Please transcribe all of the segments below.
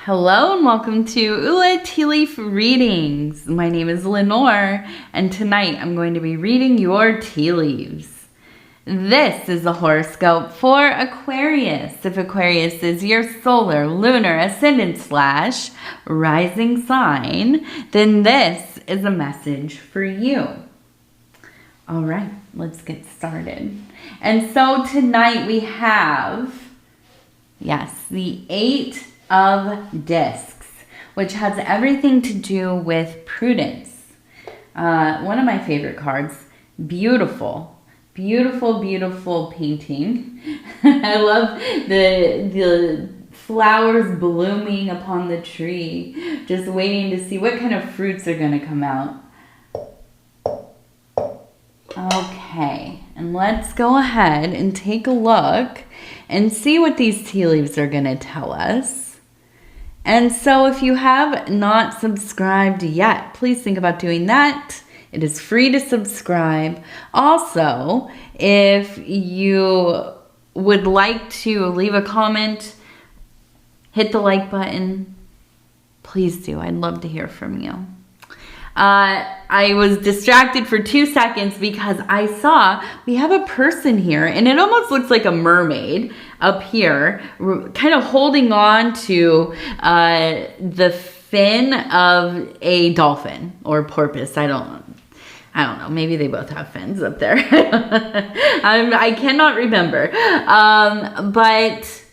Hello and welcome to Ula Tea Leaf Readings. My name is Lenor and tonight I'm going to be reading your tea leaves. This is a horoscope for Aquarius. If Aquarius is your solar, lunar, ascendant / rising sign, then this is a message for you. All right, let's get started. And so tonight we have, the 8 of discs, which has everything to do with prudence. One of my favorite cards. Beautiful, beautiful, beautiful painting. I love the flowers blooming upon the tree, just waiting to see what kind of fruits are going to come out. Okay, and let's go ahead and take a look and see what these tea leaves are going to tell us. And so if you have not subscribed yet, please think about doing that. It is free to subscribe. Also, if you would like to leave a comment, hit the like button. Please do. I'd love to hear from you. I was distracted for 2 seconds because I saw we have a person here and it almost looks like a mermaid up here, kind of holding on to the fin of a dolphin or porpoise. I don't know. Maybe they both have fins up there. I cannot remember. But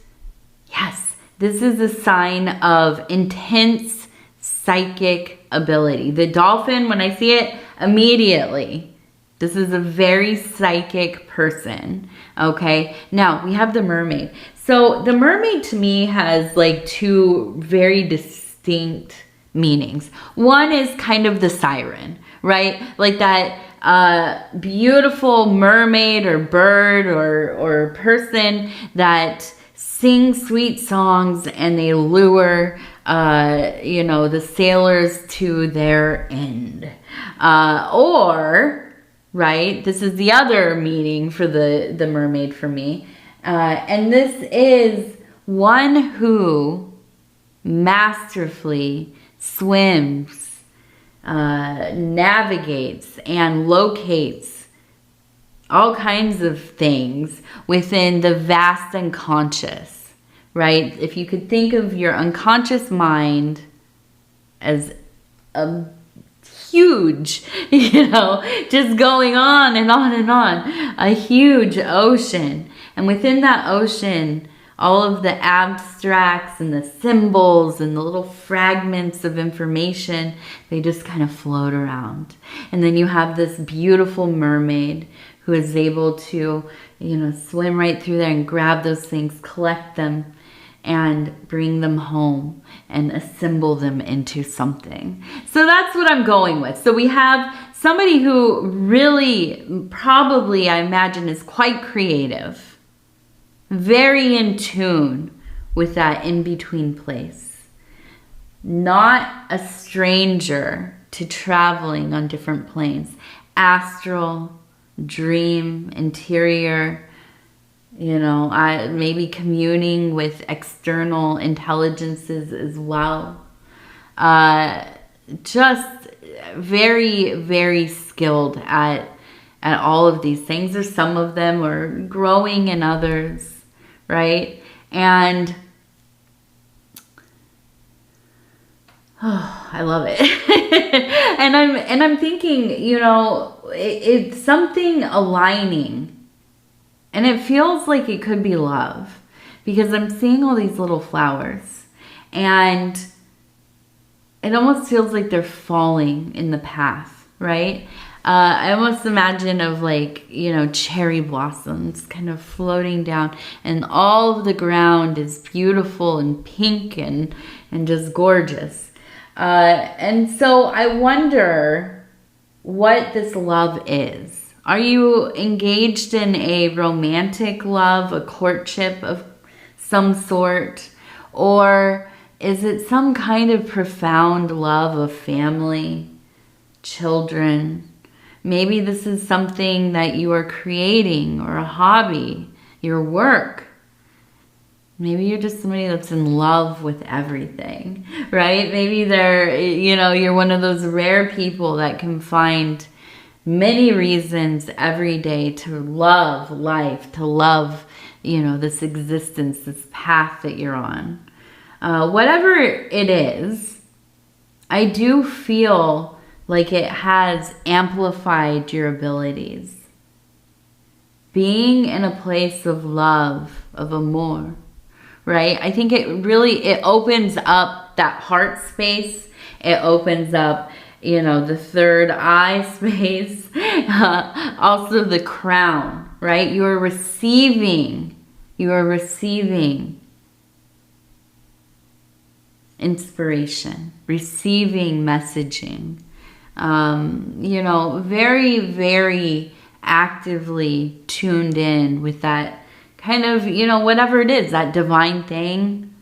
yes, this is a sign of intense psychic ability. The dolphin, when I see it, immediately, this is a very psychic person. Okay, now we have the mermaid. So the mermaid to me has like 2 very distinct meanings. One is kind of the siren, right? Like that beautiful mermaid or bird or person that sings sweet songs and they lure the sailors to their end. Right, this is the other meaning for the mermaid for me. And this is one who masterfully swims, navigates, and locates all kinds of things within the vast unconscious, right? If you could think of your unconscious mind as a huge, just going on and on and on, a huge ocean. And within that ocean, all of the abstracts and the symbols and the little fragments of information, they just kind of float around. And then you have this beautiful mermaid who is able to, swim right through there and grab those things, collect them, and bring them home and assemble them into something. So that's what I'm going with. So we have somebody who really, probably, I imagine, is quite creative, very in tune with that in-between place. Not a stranger to traveling on different planes. Astral, dream, interior, maybe communing with external intelligences as well. Just very, very skilled at all of these things, or some of them are growing in others, right? And I love it. and I'm thinking, it's something aligning. And it feels like it could be love because I'm seeing all these little flowers and it almost feels like they're falling in the path, right? I almost imagine of cherry blossoms kind of floating down and all of the ground is beautiful and pink and just gorgeous. And so I wonder what this love is. Are you engaged in a romantic love, a courtship of some sort? Or is it some kind of profound love of family, children? Maybe this is something that you are creating or a hobby, your work. Maybe you're just somebody that's in love with everything, right? Maybe they're, you know, you're one of those rare people that can find many reasons every day to love life, to love, you know, this existence, this path that you're on. Whatever it is, I do feel like it has amplified your abilities. Being in a place of love, of amor, right? I think it opens up that heart space. It opens up, you know, the third eye space. Also the crown, right? You are receiving inspiration, receiving messaging. You know, very, very actively tuned in with that kind of, you know, whatever it is, that divine thing,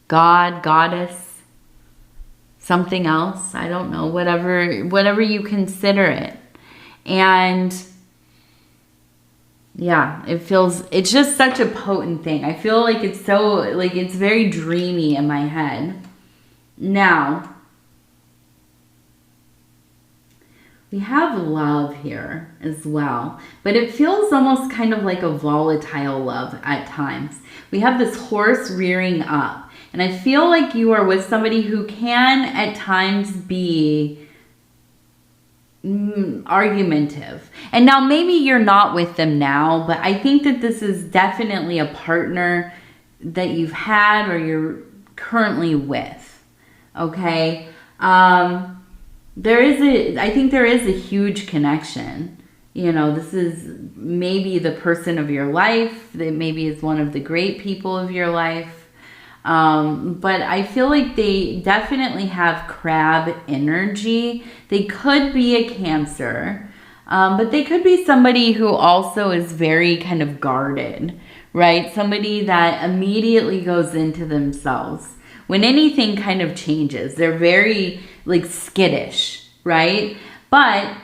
God, goddess, something else, I don't know, whatever you consider it. And yeah, it's just such a potent thing. I feel like it's very dreamy in my head. Now, we have love here as well, but it feels almost kind of like a volatile love at times. We have this horse rearing up, and I feel like you are with somebody who can at times be argumentative. And now maybe you're not with them now, but I think that this is definitely a partner that you've had or you're currently with. Okay? I think there is a huge connection. You know, this is maybe the person of your life, that maybe is one of the great people of your life. But I feel like they definitely have crab energy. They could be a Cancer, but they could be somebody who also is very kind of guarded, right? Somebody that immediately goes into themselves. When anything kind of changes, they're very like skittish, right? But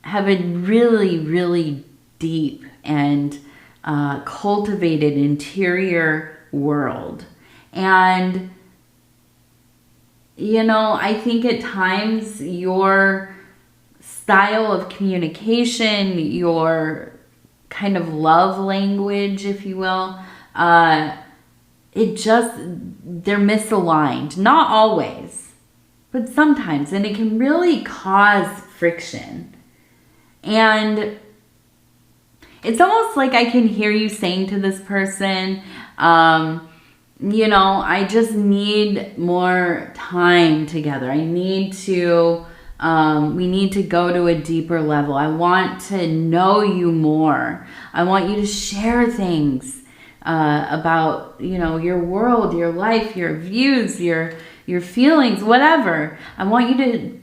have a really, really deep and cultivated interior world. And, you know, I think at times your style of communication, your kind of love language, if you will, they're misaligned. Not always, but sometimes. And it can really cause friction. And it's almost like I can hear you saying to this person, you know, I just need more time together. I need to, we need to go to a deeper level. I want to know you more. I want you to share things about, you know, your world, your life, your views, your feelings, whatever. I want you to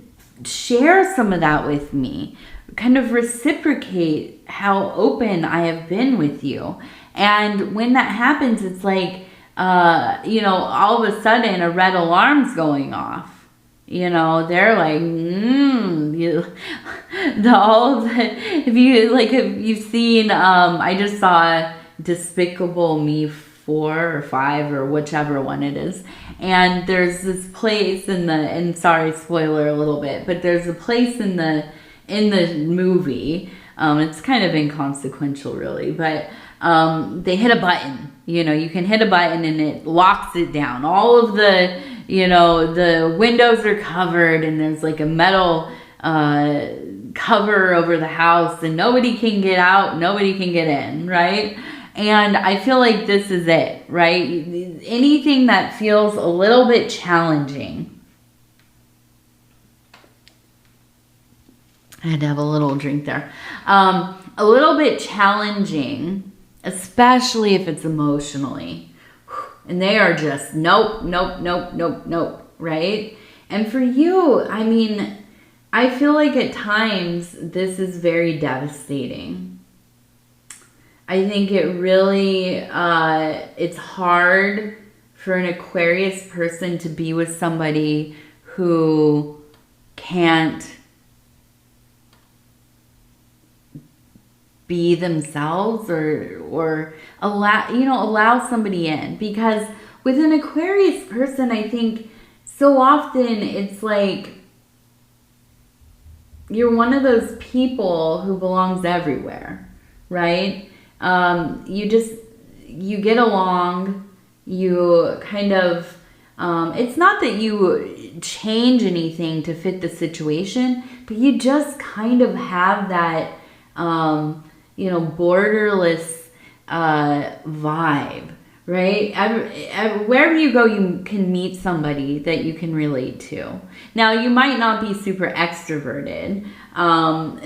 share some of that with me. Kind of reciprocate how open I have been with you. And when that happens, it's like, you know, all of a sudden a red alarm's going off. You know, they're like, if you've seen, I just saw Despicable Me 4 or 5 or whichever one it is. And there's this place and sorry, spoiler a little bit, but there's a place in the movie, it's kind of inconsequential really, but they hit a button. You know, you can hit a button and it locks it down. All of the, you know, the windows are covered and there's like a metal cover over the house and nobody can get out, nobody can get in, right? And I feel like this is it, right? Anything that feels a little bit challenging. I had to have a little drink there. A little bit challenging, especially if it's emotionally. And they are just, nope, right? And for you, I mean, I feel like at times this is very devastating. I think it really, it's hard for an Aquarius person to be with somebody who can't be themselves, or allow somebody in. Because with an Aquarius person, I think so often it's like you're one of those people who belongs everywhere, right? You get along, you kind of, it's not that you change anything to fit the situation, but you just kind of have that, borderless vibe, right? Wherever you go, you can meet somebody that you can relate to. Now, you might not be super extroverted,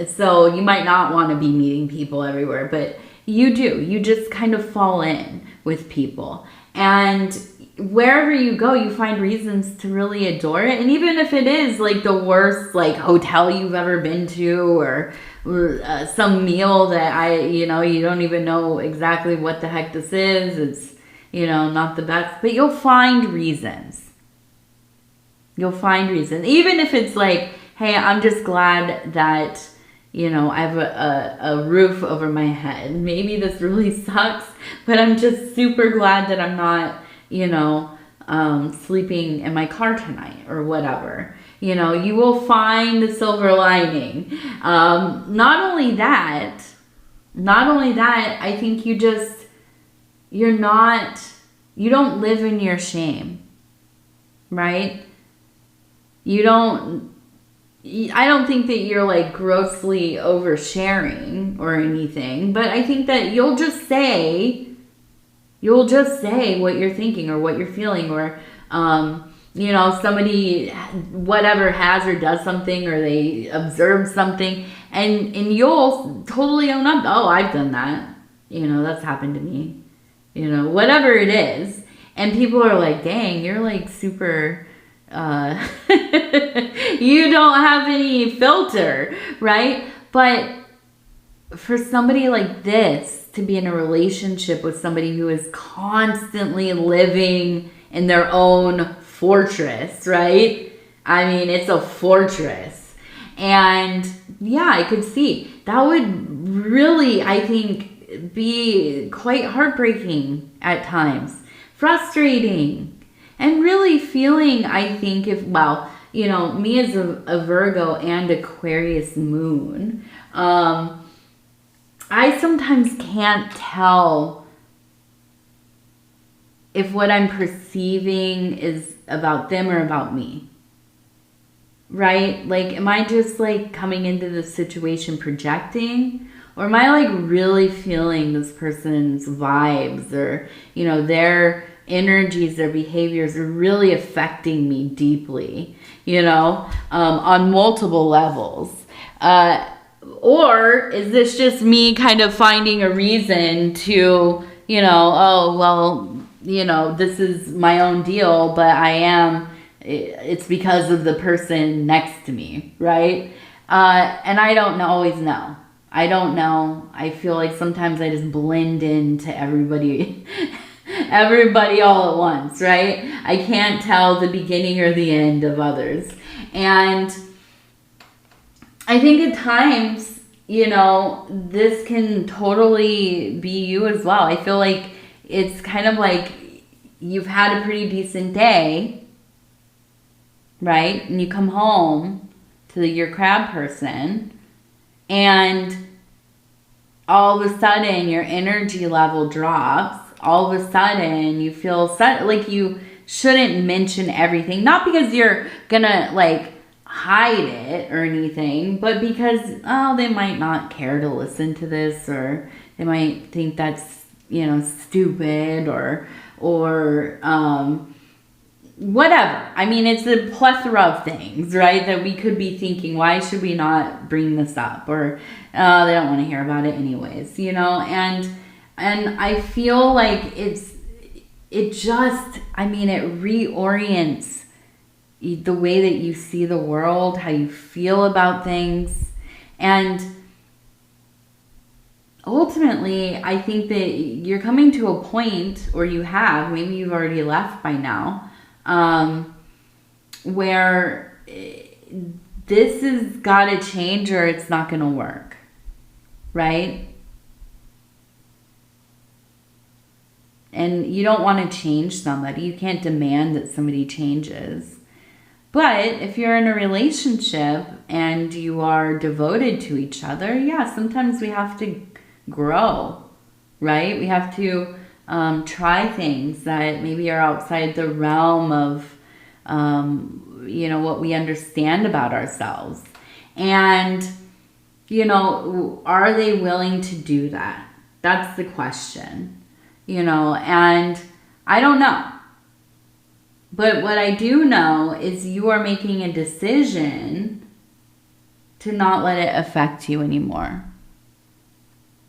so you might not want to be meeting people everywhere, but you do. You just kind of fall in with people. And wherever you go, you find reasons to really adore it. And even if it is like the worst like hotel you've ever been to, or some meal that you don't even know exactly what the heck this is, it's not the best, but you'll find reasons. You'll find reasons. Even if it's like, hey, I'm just glad that I have a roof over my head. Maybe this really sucks, but I'm just super glad that I'm not, sleeping in my car tonight or whatever. You will find the silver lining. Not only that, I think you don't live in your shame, right? I don't think that you're like grossly oversharing or anything, but I think that you'll just say what you're thinking or what you're feeling, or, somebody, whatever, has or does something, or they observe something, and you'll totally own up. Oh, I've done that. That's happened to me. Whatever it is. And people are like, dang, you're like super, you don't have any filter, right? But for somebody like this to be in a relationship with somebody who is constantly living in their own fortress, right? I mean, it's a fortress. And yeah, I could see that would really, I think, be quite heartbreaking at times, frustrating. And really feeling, I think, me as a Virgo and Aquarius moon, I sometimes can't tell if what I'm perceiving is about them or about me, right? Like, am I just like coming into this situation projecting? Or am I like really feeling this person's vibes, or, their energies, their behaviors are really affecting me deeply, on multiple levels? Or is this just me kind of finding a reason to, this is my own deal, but it's because of the person next to me, right? And I don't always know. I don't know. I feel like sometimes I just blend into everybody all at once, right? I can't tell the beginning or the end of others. And I think at times, this can totally be you as well. I feel like it's kind of like you've had a pretty decent day, right? And you come home to your crab person, and all of a sudden your energy level drops. All of a sudden you feel like you shouldn't mention everything. Not because you're gonna like hide it or anything, but because, they might not care to listen to this, or they might think that's, stupid, or whatever. I mean, it's a plethora of things, right, that we could be thinking, why should we not bring this up? Or they don't want to hear about it anyways, and I feel like it reorients the way that you see the world, how you feel about things. And ultimately, I think that you're coming to a point, or maybe you've already left by now, where this has got to change, or it's not going to work, right? And you don't want to change somebody. You can't demand that somebody changes. But if you're in a relationship and you are devoted to each other, yeah, sometimes we have to grow, right? We have to try things that maybe are outside the realm of, you know, what we understand about ourselves. And, you know, are they willing to do that? That's the question, you know, and I don't know. But what I do know is you are making a decision to not let it affect you anymore.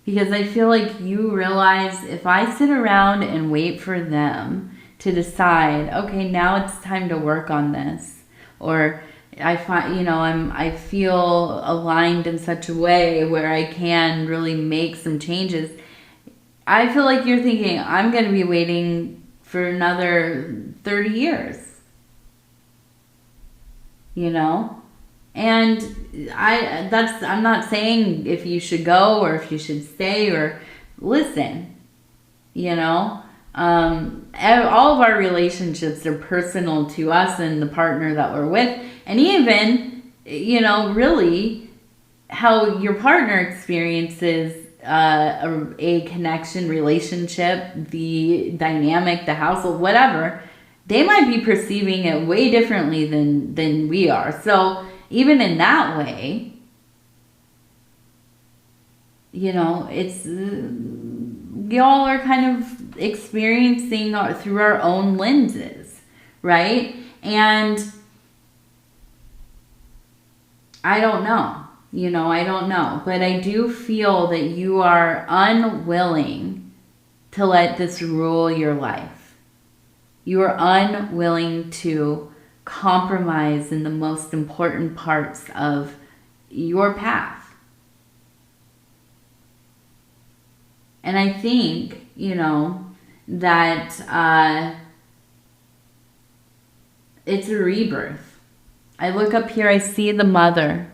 Because I feel like you realize if I sit around and wait for them to decide, okay, now it's time to work on this, or I find, you know, I feel aligned in such a way where I can really make some changes. I feel like you're thinking, I'm going to be waiting for another 30 years, you know? And I'm not saying if you should go or if you should stay or listen, you know? All of our relationships are personal to us and the partner that we're with. And even, you know, really how your partner experiences a connection, relationship, the dynamic, the household, whatever, they might be perceiving it way differently than we are. So even in that way, you know, it's y'all are kind of experiencing through our own lenses, right? And I don't know. You know, I don't know. But I do feel that you are unwilling to let this rule your life. You are unwilling to compromise in the most important parts of your path. And I think, you know, that it's a rebirth. I look up here, I see the mother.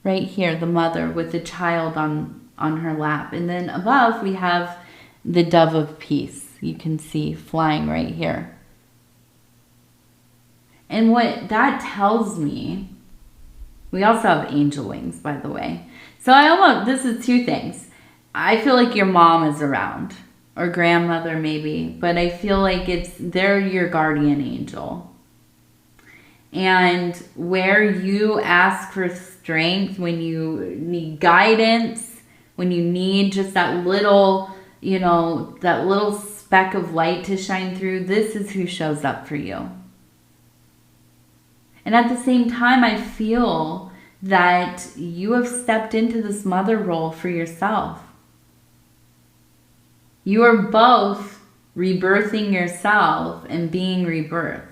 Right here, the mother with the child on her lap. And then above, we have the dove of peace. You can see flying right here. And what that tells me, we also have angel wings, by the way. So this is two things. I feel like your mom is around, or grandmother maybe, but I feel like they're your guardian angel. And where you ask for strength, when you need guidance, when you need just that little, you know, that little speck of light to shine through, this is who shows up for you. And at the same time, I feel that you have stepped into this mother role for yourself. You are both rebirthing yourself and being rebirthed.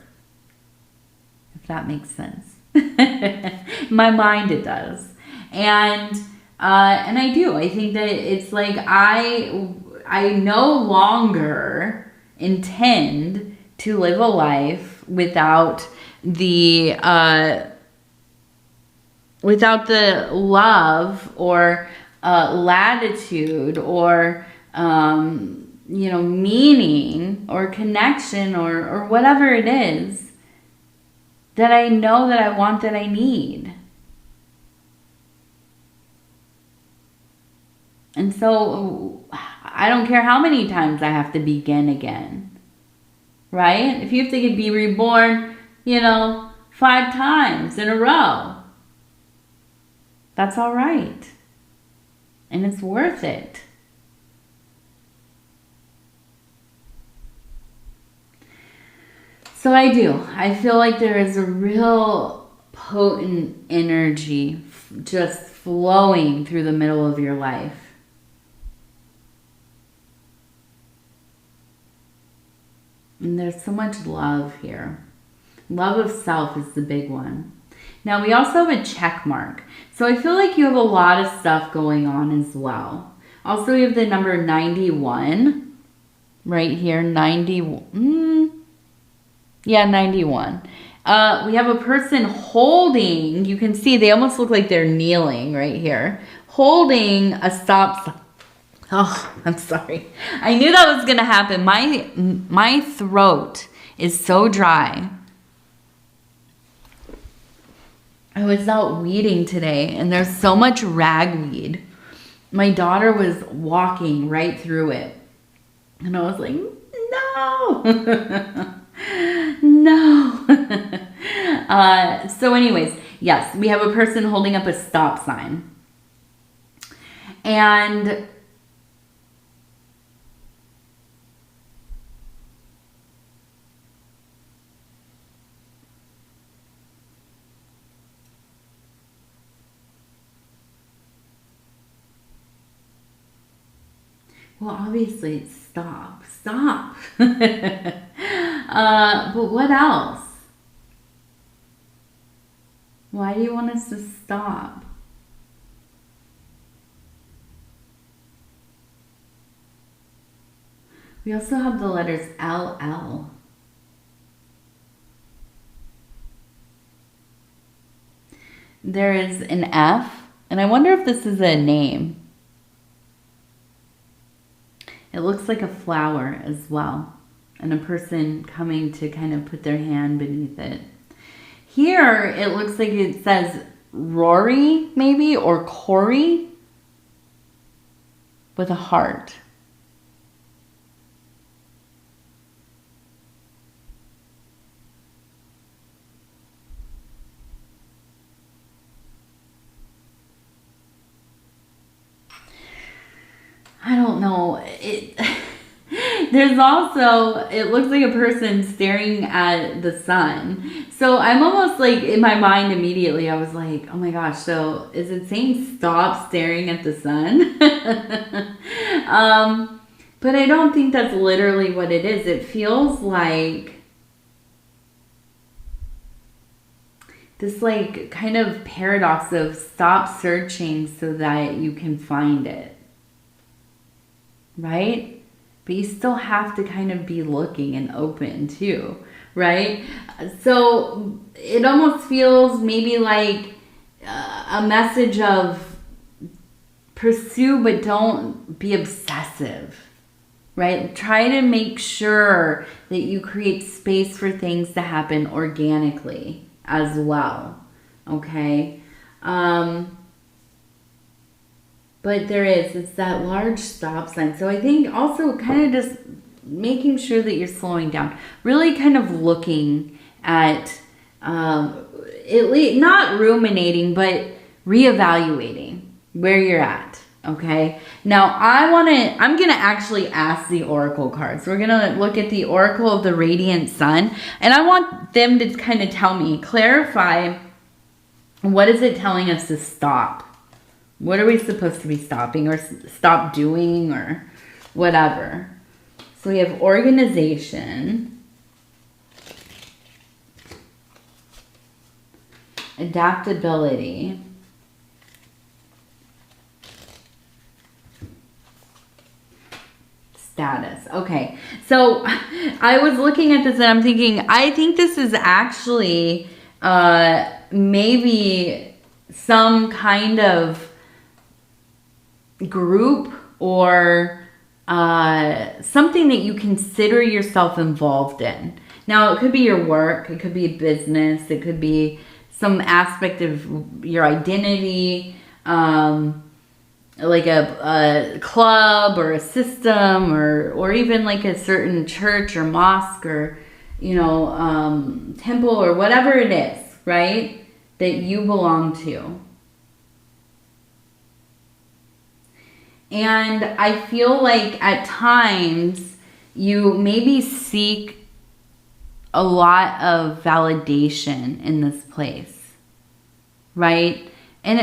If that makes sense. In my mind it does. And I do. I think that it's like I no longer intend to live a life without the love or latitude or you know, meaning or connection or whatever it is that I know that I want, that I need. And so I don't care how many times I have to begin again, right? If you have to be reborn, you know, 5 times in a row, that's all right. And it's worth it. So I do. I feel like there is a real potent energy just flowing through the middle of your life. And there's so much love here. Love of self is the big one. Now we also have a check mark. So I feel like you have a lot of stuff going on as well. Also we have the number 91 right here. 91. Yeah, 91. We have a person holding, you can see they almost look like they're kneeling right here, holding a stop Oh, I'm sorry. I knew that was going to happen. My throat is so dry. I was out weeding today, and there's so much ragweed. My daughter was walking right through it. And I was like, no. No. So anyways, yes, we have a person holding up a stop sign. And well, obviously it's stop. But what else? Why do you want us to stop? We also have the letters LL. There is an F, and I wonder if this is a name. It looks like a flower as well, and a person coming to kind of put their hand beneath it. Here, it looks like it says Rory, maybe, or Corey, with a heart. I don't know. There's also, it looks like a person staring at the sun. So I'm almost like, in my mind immediately, I was like, oh my gosh, so is it saying stop staring at the sun? But I don't think that's literally what it is. It feels like this like kind of paradox of stop searching so that you can find it. Right? But you still have to kind of be looking and open too, right? So it almost feels maybe like a message of pursue, but don't be obsessive, right? Try to make sure that you create space for things to happen organically as well, okay? But it's that large stop sign. So I think also kind of just making sure that you're slowing down. Really kind of looking at, not ruminating, but reevaluating where you're at, okay? Now I'm going to actually ask the Oracle cards. We're going to look at the Oracle of the Radiant Sun. And I want them to kind of tell me, clarify, what is it telling us to stop? What are we supposed to be stopping or stop doing or whatever? So we have organization, adaptability, status. Okay, so I was looking at this and I'm thinking, I think this is actually maybe some kind of group or something that you consider yourself involved in. Now, it could be your work, it could be a business, it could be some aspect of your identity, like a club or a system or even like a certain church or mosque or, temple or whatever it is, right, that you belong to. And I feel like at times you maybe seek a lot of validation in this place, right? And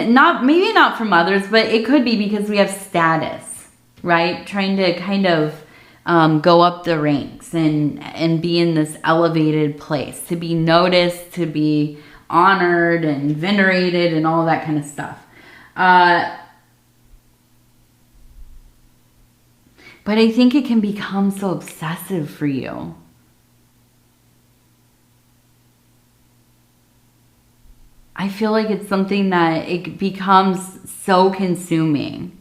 maybe not from others, but it could be because we have status, right? Trying to kind of go up the ranks and be in this elevated place, to be noticed, to be honored and venerated and all that kind of stuff. But I think it can become so obsessive for you. I feel like it's something that it becomes so consuming.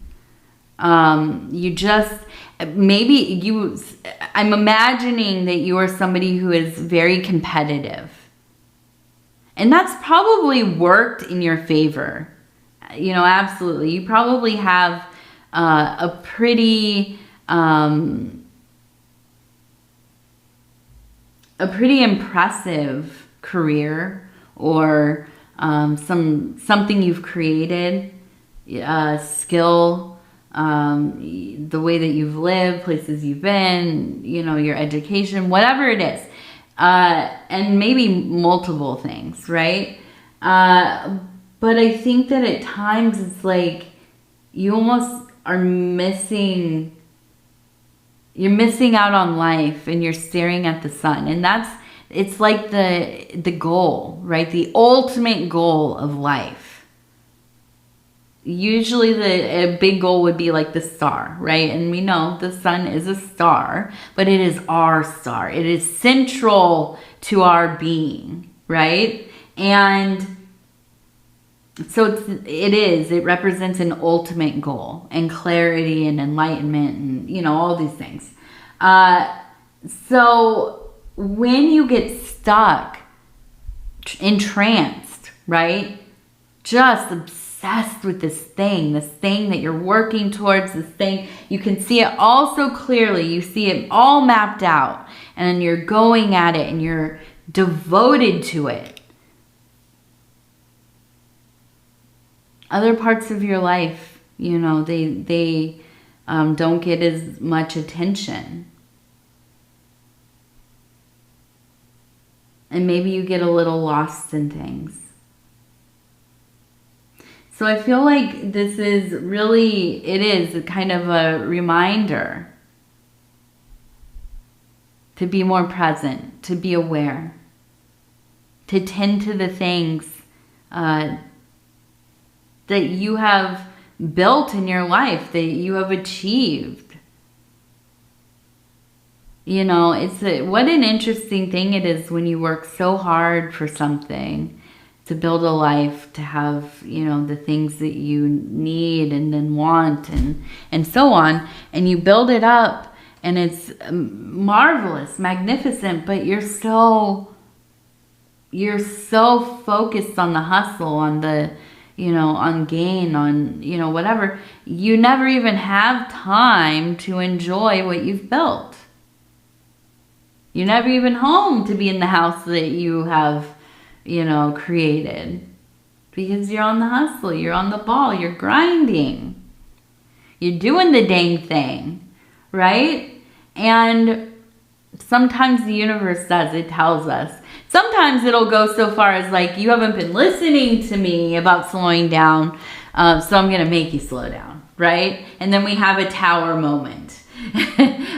You just, I'm imagining that you are somebody who is very competitive. And that's probably worked in your favor. You know, absolutely. You probably have a pretty impressive career, or something you've created, skill, the way that you've lived, places you've been, you know, your education, whatever it is, and maybe multiple things, right? But I think that at times it's like you almost are missing. You're missing out on life, and you're staring at the sun, and it's like the goal, right? The ultimate goal of life. Usually a big goal would be like the star, right? And we know the sun is a star, but it is our star. It is central to our being, right? And so it represents an ultimate goal and clarity and enlightenment and, you know, all these things. So when you get stuck, entranced, right? Just obsessed with this thing that you're working towards, this thing, you can see it all so clearly. You see it all mapped out, and you're going at it, and you're devoted to it. Other parts of your life, you know, they don't get as much attention. And maybe you get a little lost in things. So I feel like this is really, it is kind of a reminder to be more present, to be aware, to tend to the things that you have built in your life, that you have achieved. You know, what an interesting thing it is when you work so hard for something, to build a life, to have, you know, the things that you need and then want and so on, and you build it up, and it's marvelous, magnificent, but you're so focused on the hustle, on the, you know, on gain, on, you know, whatever, you never even have time to enjoy what you've built. You're never even home to be in the house that you have, you know, created, because you're on the hustle, you're on the ball, you're grinding, you're doing the dang thing, right? And sometimes the universe does, it tells us. Sometimes it'll go so far as like, you haven't been listening to me about slowing down, so I'm going to make you slow down, right? And then we have a tower moment.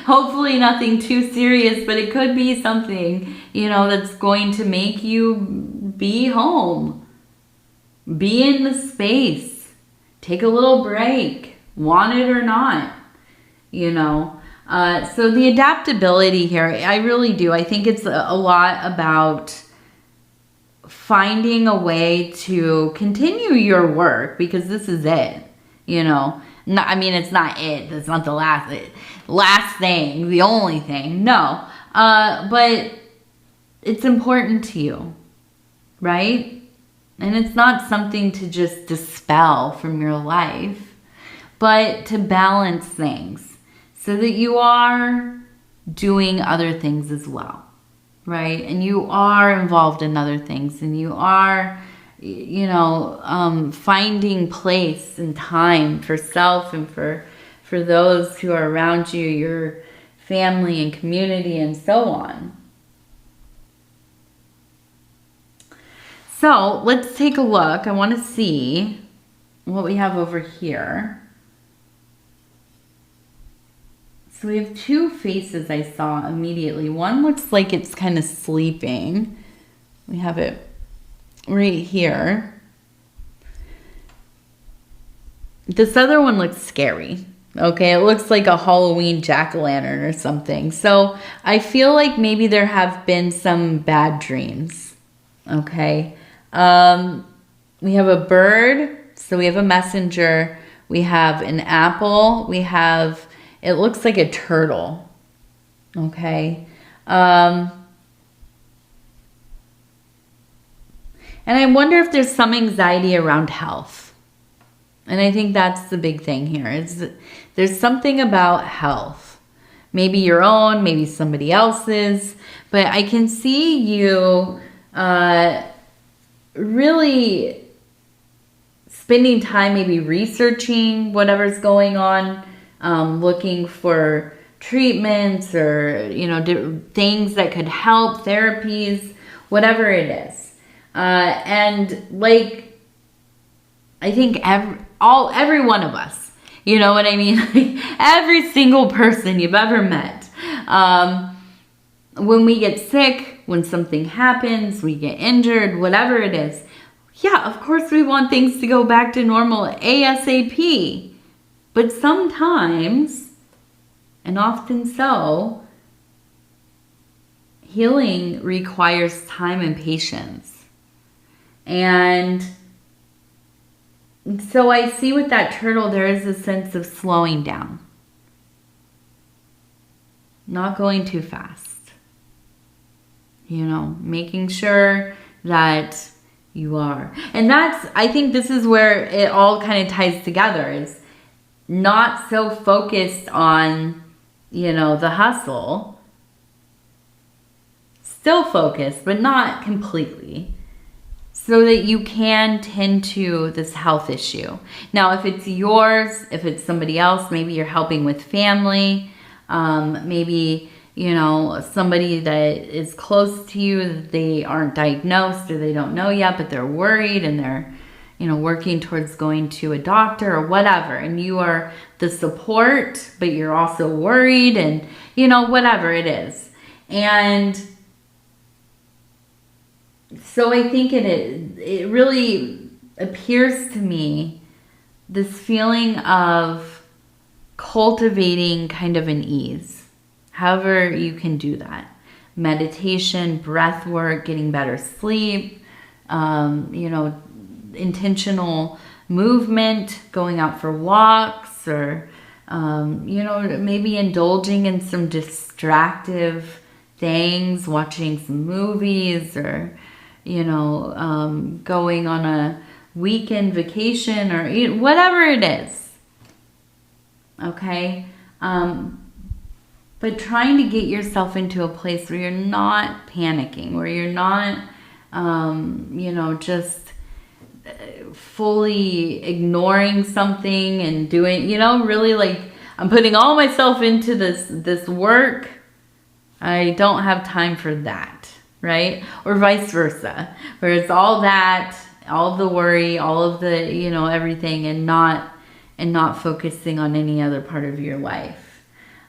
Hopefully nothing too serious, but it could be something, you know, that's going to make you be home. Be in the space. Take a little break. Want it or not, you know. So the adaptability here, I really do. I think it's a lot about finding a way to continue your work, because this is it, you know. I mean, it's not it. That's not the last thing, the only thing. No. But it's important to you, right? And it's not something to just dispel from your life, but to balance things, so that you are doing other things as well, right? And you are involved in other things, and you are, you know, finding place and time for self and for those who are around you, your family and community and so on. So let's take a look. I want to see what we have over here. So we have two faces I saw immediately. One looks like it's kind of sleeping. We have it right here. This other one looks scary. Okay, it looks like a Halloween jack-o'-lantern or something. So I feel like maybe there have been some bad dreams. Okay. We have a bird. So we have a messenger. We have an apple. We have, it looks like a turtle. Okay. And I wonder if there's some anxiety around health. And I think that's the big thing here. Is there's something about health. Maybe your own, maybe somebody else's. But I can see you really spending time maybe researching whatever's going on, looking for treatments or, you know, things that could help, therapies, whatever it is. And like, I think every one of us, you know what I mean? Every single person you've ever met, when we get sick, when something happens, we get injured, whatever it is, yeah, of course we want things to go back to normal ASAP. But sometimes, and often so, healing requires time and patience. And so I see with that turtle, there is a sense of slowing down. Not going too fast. You know, making sure that you are. And that's, I think this is where it all kind of ties together, is not so focused on, you know, the hustle. Still focused, but not completely. So that you can tend to this health issue. Now, if it's yours, if it's somebody else, maybe you're helping with family, maybe, you know, somebody that is close to you, they aren't diagnosed or they don't know yet, but they're worried and they're, you know, working towards going to a doctor or whatever. And you are the support, but you're also worried and, you know, whatever it is. And so I think it really appears to me this feeling of cultivating kind of an ease. However you can do that. Meditation, breath work, getting better sleep, you know, intentional movement, going out for walks, or, you know, maybe indulging in some distractive things, watching some movies, or, you know, going on a weekend vacation, or whatever it is. Okay? But trying to get yourself into a place where you're not panicking, where you're not, you know, just fully ignoring something and doing, you know, really like, I'm putting all myself into this work. I don't have time for that, right? Or vice versa, where it's all that, all of the worry, all of the, you know, everything, and not focusing on any other part of your life.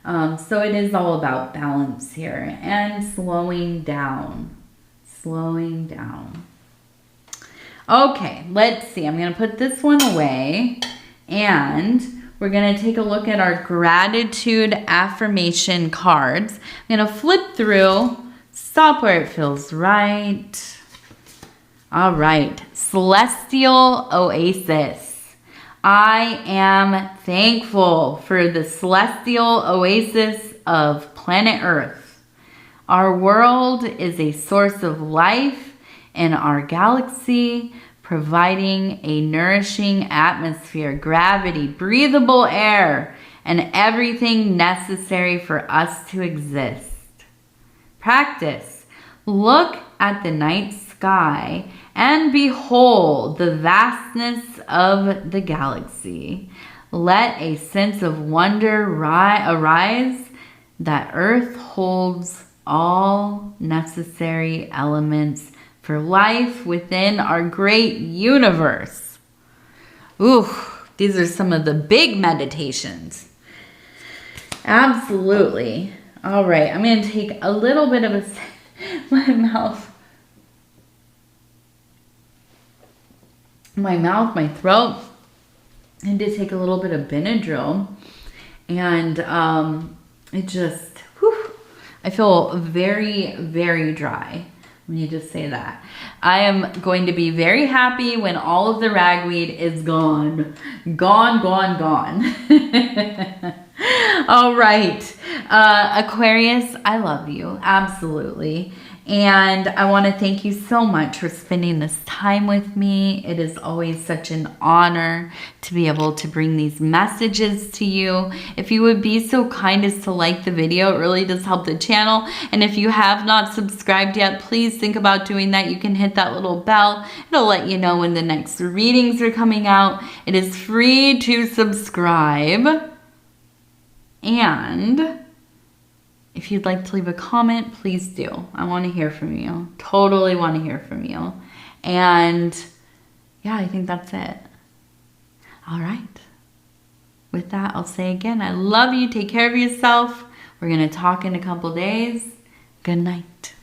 So it is all about balance here and slowing down. Slowing down. Okay, let's see. I'm going to put this one away and we're going to take a look at our gratitude affirmation cards. I'm going to flip through, stop where it feels right. All right, Celestial Oasis. I am thankful for the celestial oasis of planet Earth. Our world is a source of life in our galaxy, providing a nourishing atmosphere, gravity, breathable air, and everything necessary for us to exist. Practice. Look at the night sky and behold the vastness of the galaxy. Let a sense of wonder arise that Earth holds all necessary elements for life within our great universe. Ooh, these are some of the big meditations. Absolutely. All right, I'm going to take a little bit of my mouth, my throat. I had to take a little bit of Benadryl, and it just, whew, I feel very, very dry. Let me just say that. I am going to be very happy when all of the ragweed is gone. Gone, gone, gone. All right. Aquarius, I love you. Absolutely. And I want to thank you so much for spending this time with me. It is always such an honor to be able to bring these messages to you. If you would be so kind as to like the video, it really does help the channel. And if you have not subscribed yet, please think about doing that. You can hit that little bell. It'll let you know when the next readings are coming out. It is free to subscribe. And if you'd like to leave a comment, please do. I want to hear from you. Totally want to hear from you. And yeah, I think that's it. All right. With that, I'll say again, I love you. Take care of yourself. We're going to talk in a couple days. Good night.